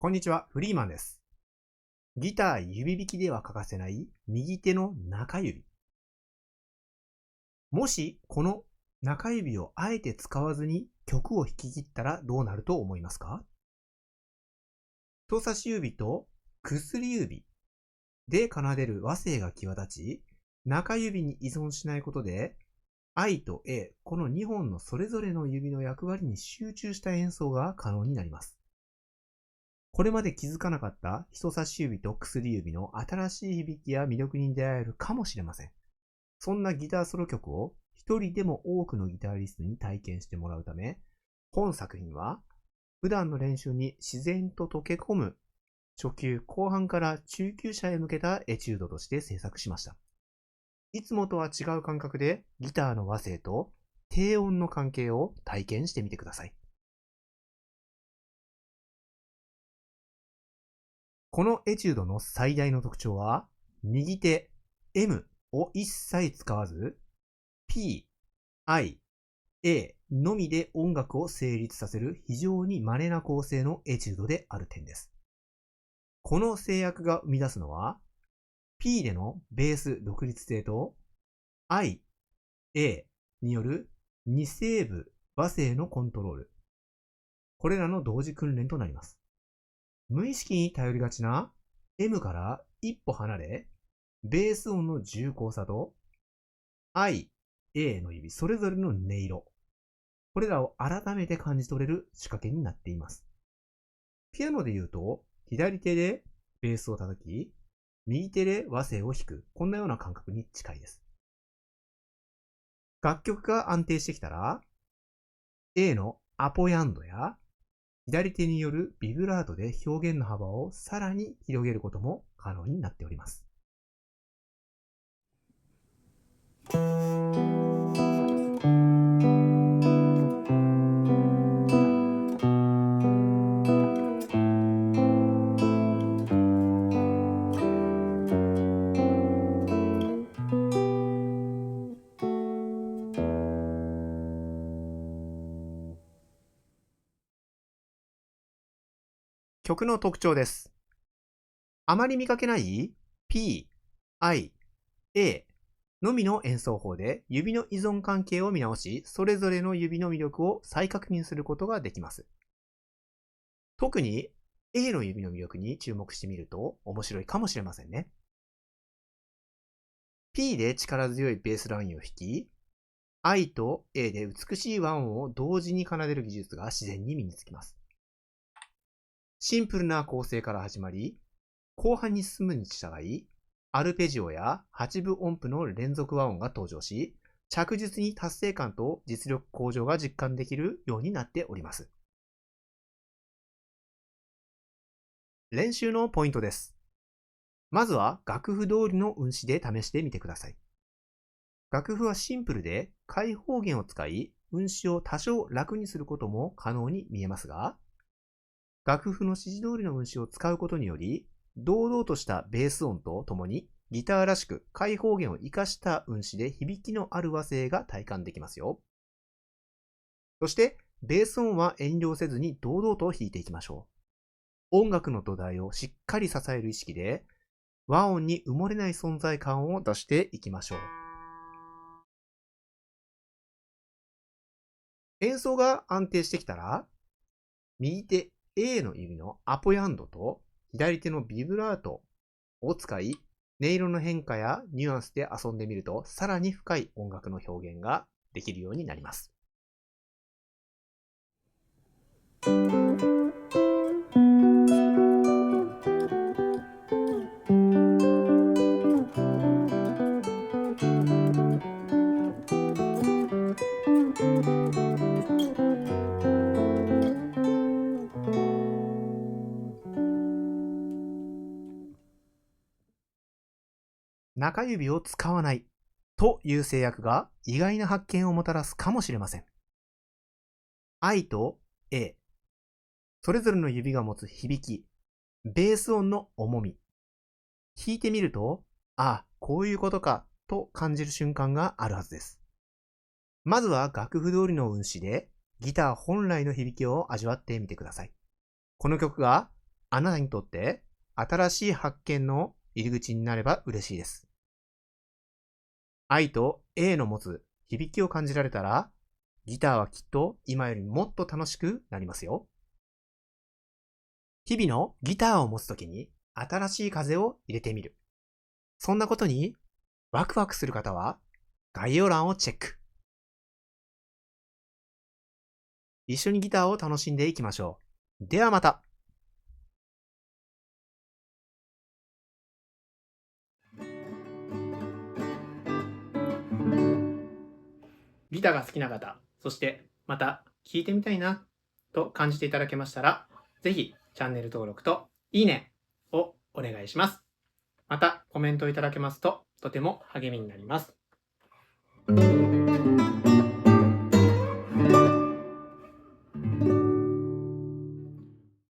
こんにちは、フリーマンです。ギター指弾きでは欠かせない右手の中指。もしこの中指をあえて使わずに曲を弾き切ったらどうなると思いますか？人差し指と薬指で奏でる和声が際立ち、中指に依存しないことで I と A、この2本のそれぞれの指の役割に集中した演奏が可能になります。これまで気づかなかった人差し指と薬指の新しい響きや魅力に出会えるかもしれません。そんなギターソロ曲を一人でも多くのギタリストに体験してもらうため、本作品は普段の練習に自然と溶け込む初級後半から中級者へ向けたエチュードとして制作しました。いつもとは違う感覚でギターの和声と低音の関係を体験してみてください。このエチュードの最大の特徴は、右手 M を一切使わず、P、I、A のみで音楽を成立させる非常に稀な構成のエチュードである点です。この制約が生み出すのは、P でのベース独立性と I、A による二声部和声のコントロール。これらの同時訓練となります。無意識に頼りがちな M から一歩離れ、ベース音の重厚さと I、A の指それぞれの音色。これらを改めて感じ取れる仕掛けになっています。ピアノで言うと、左手でベースを叩き、右手で和声を弾く。こんなような感覚に近いです。楽曲が安定してきたら、A のアポヤンドや左手によるビブラートで表現の幅をさらに広げることも可能になっております。曲の特徴です。あまり見かけない P、I、A のみの演奏法で指の依存関係を見直し、それぞれの指の魅力を再確認することができます。特に A の指の魅力に注目してみると面白いかもしれませんね。P で力強いベースラインを弾き、I と A で美しい和音を同時に奏でる技術が自然に身につきます。シンプルな構成から始まり、後半に進むに従い、アルペジオや8分音符の連続和音が登場し、着実に達成感と実力向上が実感できるようになっております。練習のポイントです。まずは楽譜通りの運指で試してみてください。楽譜はシンプルで開放弦を使い、運指を多少楽にすることも可能に見えますが、楽譜の指示通りの運指を使うことにより、堂々としたベース音とともにギターらしく開放弦を活かした運指で響きのある和声が体感できますよ。そしてベース音は遠慮せずに堂々と弾いていきましょう。音楽の土台をしっかり支える意識で和音に埋もれない存在感を出していきましょう。演奏が安定してきたら、右手 A の指のアポヤンドと左手のビブラートを使い、音色の変化やニュアンスで遊んでみると、さらに深い音楽の表現ができるようになります。中指を使わないという制約が意外な発見をもたらすかもしれません。I と A、それぞれの指が持つ響き、ベース音の重み。弾いてみると、ああ、こういうことかと感じる瞬間があるはずです。まずは楽譜通りの運指でギター本来の響きを味わってみてください。この曲があなたにとって新しい発見の入り口になれば嬉しいです。I と A の持つ響きを感じられたら、ギターはきっと今よりもっと楽しくなりますよ。日々のギターを持つときに新しい風を入れてみる。そんなことにワクワクする方は概要欄をチェック。一緒にギターを楽しんでいきましょう。ではまた。ギターが好きな方、そしてまた聴いてみたいなと感じていただけましたら、ぜひチャンネル登録といいねをお願いします。またコメントいただけますととても励みになります。